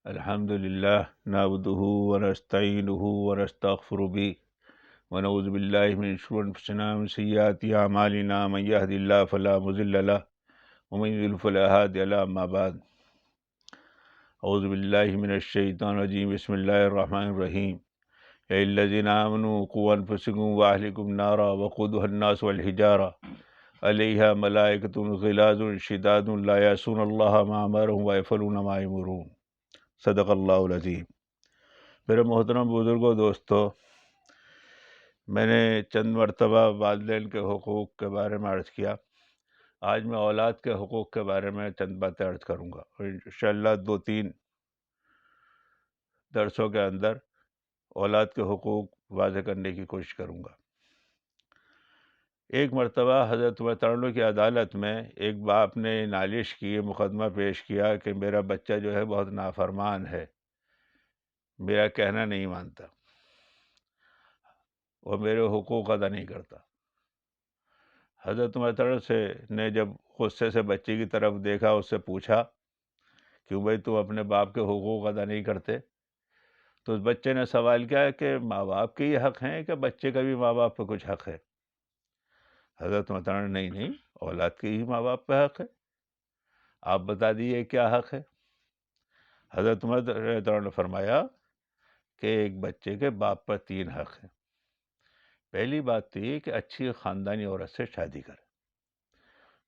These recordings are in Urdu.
الحمد للہ نعبدہ ونستعینہ ونستغفر به ونعوذ باللہ من شرور انفسنا ومن سیئات اعمالنا من یهد اللہ فلا مضل له ومن یضلل فلا هادی له اما بعد اعوذ باللہ من الشیطان الرجیم بسم اللہ الرحمن الرحیم یا الذین آمنوا قوا انفسکم واہلکم نارا وقودها الناس والحجارہ علیہا ملائکۃ غلاظ شداد لا یعصون اللہ ما امرهم ویفعلون ما یؤمرون۔ صدق اللہ العظیم۔ میرے محترم بزرگوں، دوستو، میں نے چند مرتبہ والدین کے حقوق کے بارے میں عرض کیا۔ آج میں اولاد کے حقوق کے بارے میں چند باتیں عرض کروں گا اور انشاءاللہ 2-3 درسوں کے اندر اولاد کے حقوق واضح کرنے کی کوشش کروں گا۔ ایک مرتبہ حضرت عمر تعالیٰ کی عدالت میں ایک باپ نے نالش کی، مقدمہ پیش کیا کہ میرا بچہ جو ہے بہت نافرمان ہے، میرا کہنا نہیں مانتا، وہ میرے حقوق ادا نہیں کرتا۔ حضرت عمر تعالیٰ نے جب غصے سے بچے کی طرف دیکھا، اس سے پوچھا کیوں بھائی تم اپنے باپ کے حقوق ادا نہیں کرتے؟ تو اس بچے نے سوال کیا کہ ماں باپ کے یہ حق ہیں کہ بچے کا بھی ماں باپ پہ کچھ حق ہے؟ حضرت عمر تعالیٰ نے نہیں، اولاد کے ہی ماں باپ پہ حق ہے، آپ بتا دیجیے کیا حق ہے؟ حضرت عمر تعالیٰ نے فرمایا کہ ایک بچے کے باپ پر 3 حق ہیں۔ پہلی بات تو یہ کہ اچھی خاندانی عورت سے شادی کرے،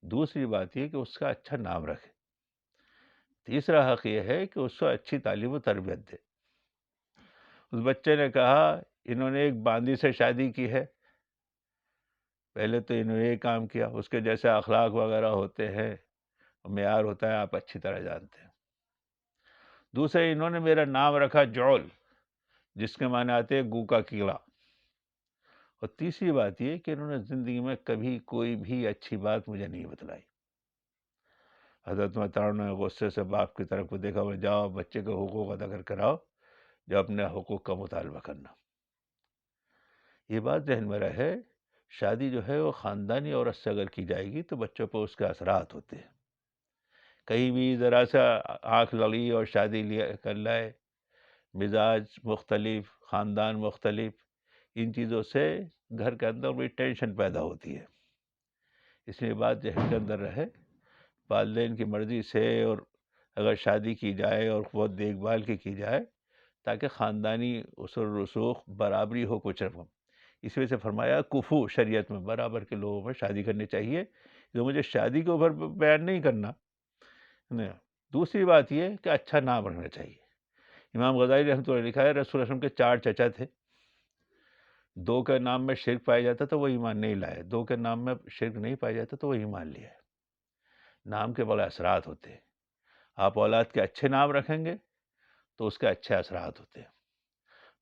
دوسری بات یہ کہ اس کا اچھا نام رکھے، تیسرا حق یہ ہے کہ اس کو اچھی تعلیم و تربیت دے۔ اس بچے نے کہا انہوں نے ایک باندی سے شادی کی ہے، پہلے تو انہوں نے یہ کام کیا، اس کے جیسے اخلاق وغیرہ ہوتے ہیں، معیار ہوتا ہے، آپ اچھی طرح جانتے ہیں۔ دوسرے انہوں نے میرا نام رکھا جعل، جس کے معنی آتے ہیں گو کا کیڑا۔ اور تیسری بات یہ کہ انہوں نے زندگی میں کبھی کوئی بھی اچھی بات مجھے نہیں بتلائی۔ حضرت عمر نے غصے سے باپ کی طرف کو دیکھا، وہ جاؤ بچے کے حقوق ادا کر کر آؤ، جو اپنے حقوق کا مطالبہ کرنا۔ یہ بات ذہن میں رہے، شادی جو ہے وہ خاندانی عورت سے اگر کی جائے گی تو بچوں پر اس کے اثرات ہوتے ہیں۔ کہیں بھی ذرا سا آنکھ لڑی اور شادی کر لائے، مزاج مختلف، خاندان مختلف، ان چیزوں سے گھر کے اندر بھی ٹینشن پیدا ہوتی ہے۔ اس لیے بات ذہن کے اندر رہے، والدین کی مرضی سے اور اگر شادی کی جائے اور بہت دیکھ بھال کی جائے تاکہ خاندانی اصول رسوخ برابری ہو کچھ رقم۔ اس وجہ سے فرمایا کفو شریعت میں برابر کے لوگوں میں شادی کرنی چاہیے، جو مجھے شادی کے اوپر بیان نہیں کرنا۔ دوسری بات یہ کہ اچھا نام رکھنا چاہیے۔ امام غزالی رحمۃ اللہ نے لکھا ہے رسول اللہ صلی اللہ علیہ وسلم کے 4 چچا تھے، 2 کے نام میں شرک پایا جاتا تو وہ ایمان نہیں لائے، 2 کے نام میں شرک نہیں پایا جاتا تو وہ ایمان لیا ہے۔ نام کے بڑے اثرات ہوتے ہیں، آپ اولاد کے اچھے نام رکھیں گے تو اس کے اچھے اثرات ہوتے ہیں۔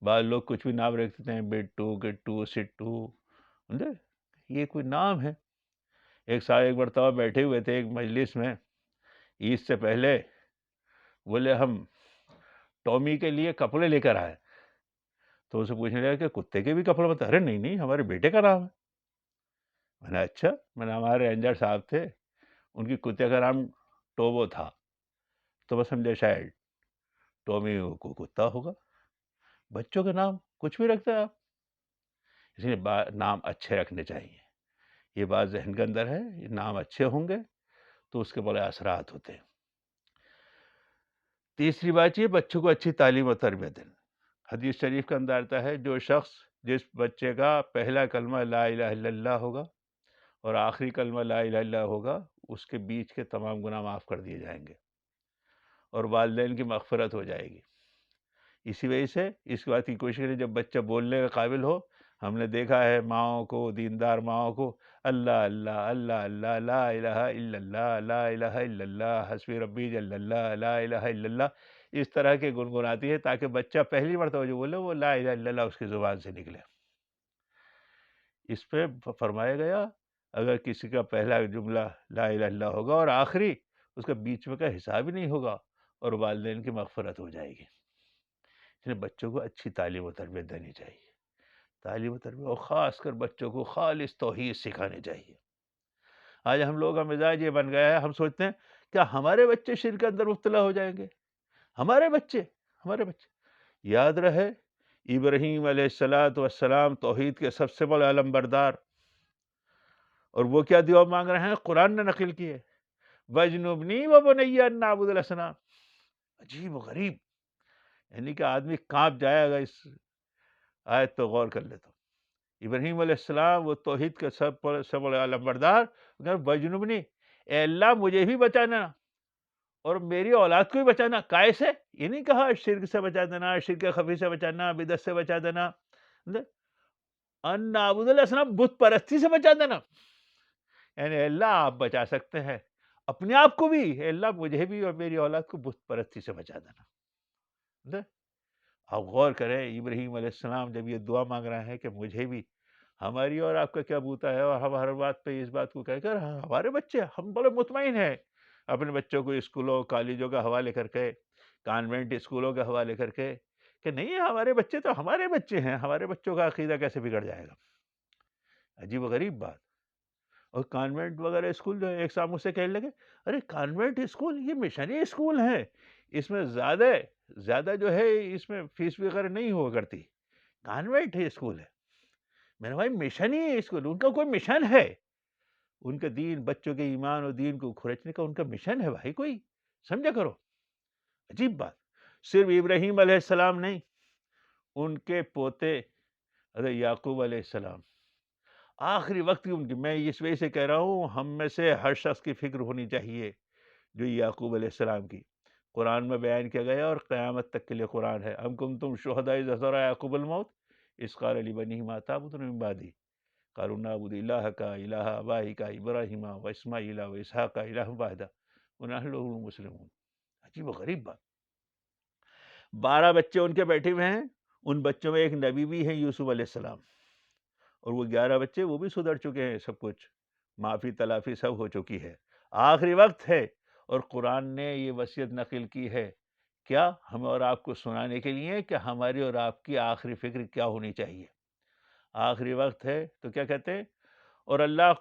بعض لوگ کچھ بھی نام رکھ دیتے ہیں، بٹو، گٹو، سٹو، یہ کوئی نام ہے؟ ایک صاحب ایک مرتبہ بیٹھے ہوئے تھے ایک مجلس میں، عید سے پہلے، بولے ہم ٹومی کے لیے کپڑے لے کر آئے، تو اسے پوچھنے لگا کہ کتے کے بھی کپڑے بتا؟ ارے نہیں ہمارے بیٹے کا نام ہے۔ میں نے اچھا، میں نے ہمارے رینجر صاحب تھے، ان کی کتے کا نام ٹوبو تھا، تو میں سمجھا شاید ٹومی کو کتا ہوگا۔ بچوں کے نام کچھ بھی رکھتے ہیں آپ، اس لیے نام اچھے رکھنے چاہیے۔ یہ بات ذہن کے اندر ہے، یہ نام اچھے ہوں گے تو اس کے بڑے اثرات ہوتے ہیں۔ تیسری بات یہ بچوں کو اچھی تعلیم و تربیت دینا۔ حدیث شریف کے اندر آتا ہے جو شخص جس بچے کا پہلا کلمہ لا الہ الا اللہ ہوگا اور آخری کلمہ لا الہ الا اللہ ہوگا، اس کے بیچ کے تمام گناہ معاف کر دیے جائیں گے اور والدین کی مغفرت ہو جائے گی۔ اسی وجہ سے اس بات کی کوشش کریں جب بچہ بولنے کے قابل ہو۔ ہم نے دیکھا ہے ماؤں کو، دیندار ماؤں کو، اللہ اللہ اللہ اللہ، لا الہ الا اللہ، لا الہ الا اللہ، حسبی ربی جل اللہ، لا الہ الا اللہ، اس طرح کے گنگناتی ہے تاکہ بچہ پہلی مرتبہ جو بولے وہ لا الہ الا اللہ اس کی زبان سے نکلے۔ اس پہ فرمایا گیا اگر کسی کا پہلا جملہ لا الہ الا اللہ ہوگا اور آخری اس کا بیچ میں کا حساب ہی نہیں ہوگا اور والدین کی مغفرت ہو جائے گی۔ اس لیے بچوں کو اچھی تعلیم و تربیت دینی چاہیے، تعلیم و تربیت، اور خاص کر بچوں کو خالص توحید سکھانی چاہیے۔ آج ہم لوگوں کا مزاج یہ بن گیا ہے، ہم سوچتے ہیں کیا ہمارے بچے شرک کے اندر مبتلا ہو جائیں گے؟ ہمارے بچے، ہمارے بچے. یاد رہے ابراہیم علیہ السلام توحید کے سب سے بڑے علم بردار، اور وہ کیا دعا مانگ رہے ہیں؟ قرآن نے نقل کی ہے، وَاجْنُبْنِي وَبَنِيَّ أَن نَعْبُدَ الْأَصْنَامَ. عجیب و غریب، یعنی کہ آدمی کانپ جائے گا اس آیت پہ غور کر لے تو. ابراہیم علیہ السلام وہ توحید کے سب بڑے علم بردار، وَاجْنُبْنِي، اے اللہ مجھے بھی بچانا اور میری اولاد کو بھی بچانا. کائے سے؟ یہ نہیں کہا شرک سے بچا دینا، شرک خفی سے بچانا، بدعت سے بچا دینا، ان نعبد الاسنام، بت پرستی سے بچا دینا. یعنی اللہ آپ بچا سکتے ہیں اپنے آپ کو بھی، اے اللہ مجھے بھی اور میری اولاد کو بت پرستی سے بچا دینا. آپ غور کریں، ابراہیم علیہ السلام جب یہ دعا مانگ رہے ہیں کہ مجھے بھی، ہماری اور آپ کا کیا بوتا ہے، اور ہم ہر بات پہ اس بات کو کہہ کر ہمارے بچے، ہم بڑے مطمئن ہیں اپنے بچوں کو اسکولوں کالجوں کا حوالے کر کے، کانوینٹ اسکولوں کا حوالے کر کے، کہ نہیں ہمارے بچے تو ہمارے بچے ہیں، ہمارے بچوں کا عقیدہ کیسے بگڑ جائے گا. عجیب و غریب بات. اور کانوینٹ وغیرہ اسکول جو ہے، ایک صاحب مجھ سے کہنے لگے ارے کانوینٹ اسکول یہ مشنری اسکول ہیں، اس میں زیادہ جو ہے اس میں فیس وغیرہ نہیں ہوا کرتی، کانوینٹ اسکول ہے. میں نے بھائی مشن ہی اسکول، ان کا کوئی مشن ہے، ان کا دین، بچوں کے ایمان اور دین کو کھرچنے کا ان کا مشن ہے بھائی، کوئی سمجھا کرو. عجیب بات. صرف ابراہیم علیہ السلام نہیں، ان کے پوتے حضرت یعقوب علیہ السلام، آخری وقت کی ان کی، میں اس وجہ سے کہہ رہا ہوں ہم میں سے ہر شخص کی فکر ہونی چاہیے جو یعقوب علیہ السلام کی قرآن میں بیان کیا گیا اور قیامت تک کے لیے قرآن ہے. ام کنتم شہداء اذ حضر یعقوب الموت اذ قال لبنیہ ما تعبدون من بعدی قالوا نعبد الہک الہ آبائک ابراہیم واسماعیل واسحاق الہا واحدا ونحن لہ مسلمون. عجیب و غریب بات. 12 بچے ان کے بیٹھے ہوئے ہیں، ان بچوں میں ایک نبی بھی ہے یوسف علیہ السلام، اور وہ 11 بچے وہ بھی سدھر چکے ہیں، سب کچھ معافی تلافی سب ہو چکی ہے، آخری وقت ہے. اور قرآن نے یہ وصیت نقل کی ہے کیا؟ ہمیں اور آپ کو سنانے کے لیے کہ ہماری اور آپ کی آخری فکر کیا ہونی چاہیے. آخری وقت ہے تو کیا کہتے ہیں؟ اور اللہ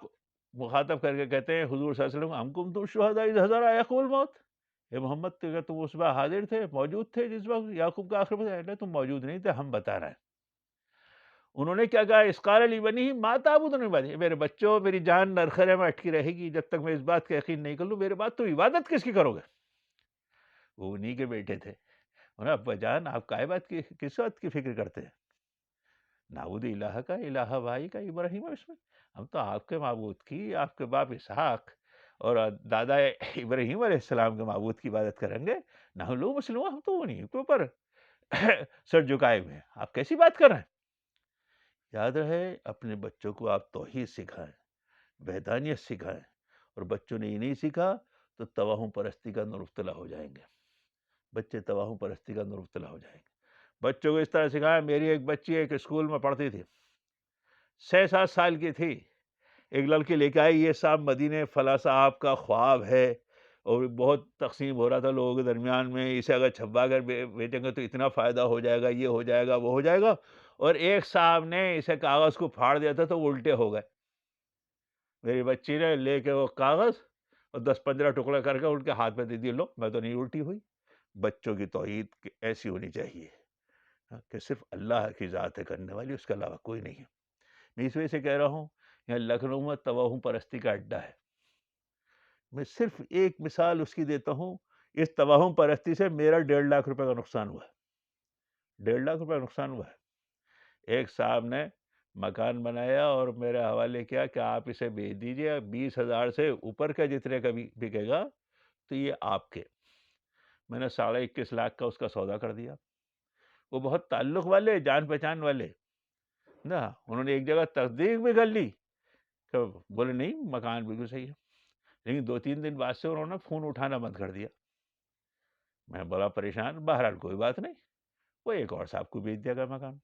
مخاطب کر کے کہتے ہیں حضور صلی اللہ علیہ وسلم، ہم کنتم شہداء اذ حضر یعقوب الموت، اے محمد کیا تم اس وقت حاضر تھے، موجود تھے جس وقت یعقوب کا آخر وقت؟ نہیں تم موجود نہیں تھے، ہم بتا رہے ہیں. انہوں نے کیا کہا؟ اذ قال لبنیہ ما تعبدون من بعدی، میرے بچوں میری جان نرخرے میں اٹکی رہے گی جب تک میں اس بات کا یقین نہیں کر لوں میرے بعد تم عبادت کس کی کرو گے. وہ انہی کے بیٹے تھے. انہیں ابا جان آپ کائے بات کی، کس بات کی فکر کرتے ہیں؟ نعبد الہ کا الہ بھائی کا ابراہیم، اس میں ہم تو آپ کے معبود کی، آپ کے باپ اسحاق اور دادا ابراہیم علیہ السلام کے معبود کی عبادت کریں گے. نحن لو مسلمون، ہم تو انہیں کے اوپر سر جھکائے ہوئے ہیں، آپ کیسی بات کر رہے ہیں. یاد رہے اپنے بچوں کو آپ توحید سکھائیں، وحدانیت سکھائیں، اور بچوں نے یہ نہیں سیکھا تو توہم پرستی کا اندر مبتلا ہو جائیں گے. بچے توہم پرستی کا اندر مبتلا ہو جائیں گے. بچوں کو اس طرح سکھایا. میری ایک بچی ایک اسکول میں پڑھتی تھی، 6-7 سال کی تھی. ایک لڑکی لے کے آئی، یہ صاحب مدینے فلاں صاحب کا خواب ہے، اور بہت تقسیم ہو رہا تھا لوگوں کے درمیان میں، اسے اگر چھپا کر بیچیں گے تو اتنا فائدہ ہو جائے گا، یہ ہو جائے گا، وہ ہو جائے گا. اور ایک صاحب نے اسے کاغذ کو پھاڑ دیا تھا تو وہ الٹے ہو گئے. میری بچی نے لے کے وہ کاغذ اور 10-15 ٹکڑے کر کے ان کے ہاتھ میں دے دیے، لو میں تو نہیں الٹی ہوئی. بچوں کی توحید ایسی ہونی چاہیے کہ صرف اللہ کی ذات ہے کرنے والی، اس کے علاوہ کوئی نہیں ہے. میں اس وجہ سے کہہ رہا ہوں یہاں لکھنؤ میں توہم پرستی کا اڈا ہے. میں صرف ایک مثال اس کی دیتا ہوں. اس توہم پرستی سے میرا 1.5 لاکھ روپے کا نقصان ہوا ہے، 1.5 لاکھ روپے کا نقصان ہوا ہے. ایک صاحب نے مکان بنایا اور میرے حوالے کیا کہ آپ اسے بیچ دیجئے، 20,000 سے اوپر کا جتنے کا بھی بکے گا تو یہ آپ کے. میں نے 21.5 لاکھ کا اس کا سودا کر دیا. وہ بہت تعلق والے، جان پہچان والے نا، انہوں نے ایک جگہ تصدیق بھی کر لی کہ بولے نہیں مکان بالکل صحیح ہے. لیکن 2-3 دن بعد سے انہوں نے فون اٹھانا بند کر دیا. میں بڑا پریشان. بہرحال کوئی بات نہیں، وہ ایک اور صاحب کو بیچ دیا گیا مکان.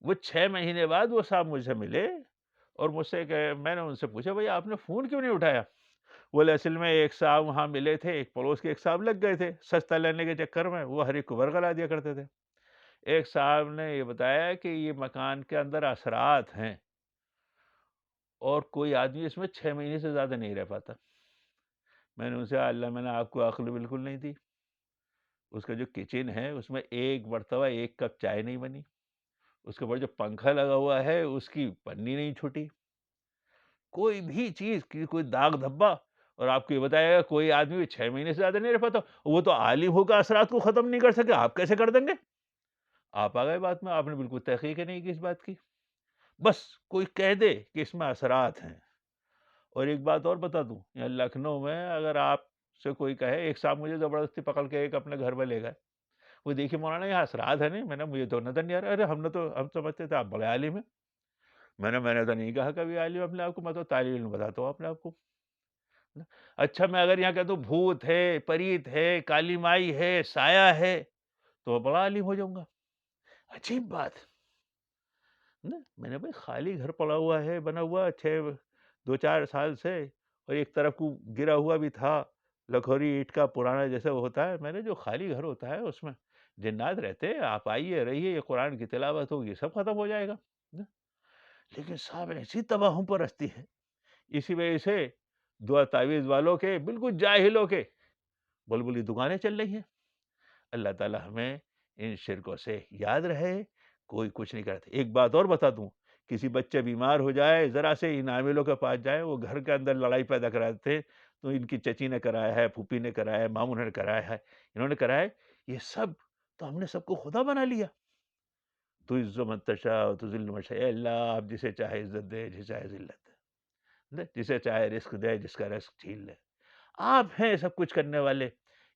وہ 6 مہینے بعد وہ صاحب مجھ سے ملے اور مجھ سے میں نے ان سے پوچھا بھائی آپ نے فون کیوں نہیں اٹھایا؟ بولے اصل میں ایک صاحب وہاں ملے تھے، ایک پڑوس کے ایک صاحب لگ گئے تھے سستا لینے کے چکر میں، وہ ہر ایک کو برگلا دیا کرتے تھے. ایک صاحب نے یہ بتایا کہ یہ مکان کے اندر اثرات ہیں اور کوئی آدمی اس میں 6 مہینے سے زیادہ نہیں رہ پاتا. میں نے ان سے اللہ میں نے آپ کو عقل بالکل نہیں دی. اس کا جو کچن ہے اس میں ایک مرتبہ ایک کپ چائے نہیں بنی، اس کے اوپر جو پنکھا لگا ہوا ہے اس کی پنی نہیں چھوٹی، کوئی بھی چیز کی کوئی داغ دھبا. اور آپ کو یہ بتائے گا کوئی آدمی بھی 6 مہینے سے زیادہ نہیں رہ پاتا، وہ تو عالم ہو کر اثرات کو ختم نہیں کر سکے، آپ کیسے کر دیں گے؟ آپ آ گئے بات میں، آپ نے بالکل تحقیق ہی نہیں کی اس بات کی. بس کوئی کہہ دے کہ اس میں اثرات ہیں. اور ایک بات اور بتا دوں، یہاں لکھنؤ میں اگر آپ سے کوئی کہے، ایک صاحب مجھے زبردستی پکڑ کے ایک اپنے گھر میں لے گئے، وہ دیکھیے مولانا یہاں اثرات ہے نہیں. میں نے مجھے تو نظر نہیں آ رہا. ارے ہم سمجھتے تھے آپ بڑے عالم ہیں. میں نے تو نہیں کہا کبھی عالم اپنے آپ کو، میں تو طالب علم بتاتا ہوں اپنے آپ کو. اچھا میں اگر یہاں کہتا ہوں بھوت ہے، پریت ہے، کالی مائی ہے، سایہ ہے، تو میں بڑا عالم ہو جاؤں گا. عجیب بات نا. میں نے بھائی خالی گھر پڑا ہوا ہے، بنا ہوا 2-4 سال سے، اور ایک طرف کو گرا ہوا بھی تھا لکھوری اینٹ کا پرانا جیسا وہ ہوتا ہے. میں نے جو خالی گھر ہوتا ہے اس میں جنات رہتے ہیں، آپ آئیے رہیے، یہ قرآن کی تلاوت ہوگی، یہ سب ختم ہو جائے گا. لیکن صاحب ایسی تباہوں پرستی ہے، اسی وجہ سے دعا تعویذ والوں کے، بالکل جاہلوں کے بلبلی دکانیں چل رہی ہیں. اللہ تعالی ہمیں ان شرکوں سے یاد رہے. کوئی کچھ نہیں کرتے. ایک بات اور بتا دوں، کسی بچے بیمار ہو جائے، ذرا سے ان عاملوں کے پاس جائے، وہ گھر کے اندر لڑائی پیدا کرا دیتے ہیں. تو ان کی چچی نے کرایا ہے، پھوپھی نے کرایا ہے، ماموں نے کرایا ہے، انہوں نے کرایا ہے، یہ سب تو ہم نے سب کو خدا بنا لیا. تو عز من تشاء و تذل من تشاء. اے اللہ آپ جسے چاہے عزت دے، جسے چاہے ذلت دے، جسے چاہے رزق دے، جس کا رزق چھین لے. آپ ہیں سب کچھ کرنے والے.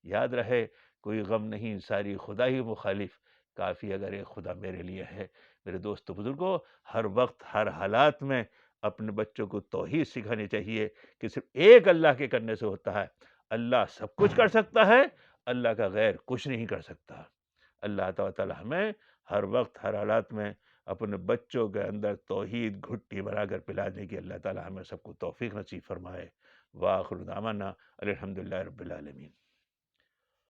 یاد رہے کوئی غم نہیں، ساری خدا ہی مخالف کافی اگر ایک خدا میرے لیے ہے. میرے دوستو بزرگوں، ہر وقت ہر حالات میں اپنے بچوں کو توحید سکھانی چاہیے کہ صرف ایک اللہ کے کرنے سے ہوتا ہے. اللہ سب کچھ کر سکتا ہے، اللہ کا غیر کچھ نہیں کر سکتا. اللہ تعالی ہمیں ہر وقت ہر حالات میں اپنے بچوں کے اندر توحید گھٹی بنا کر پلانے کی اللہ تعالی ہمیں سب کو توفیق نصیب فرمائے. وآخر دعوانا الحمدللہ رب العالمین.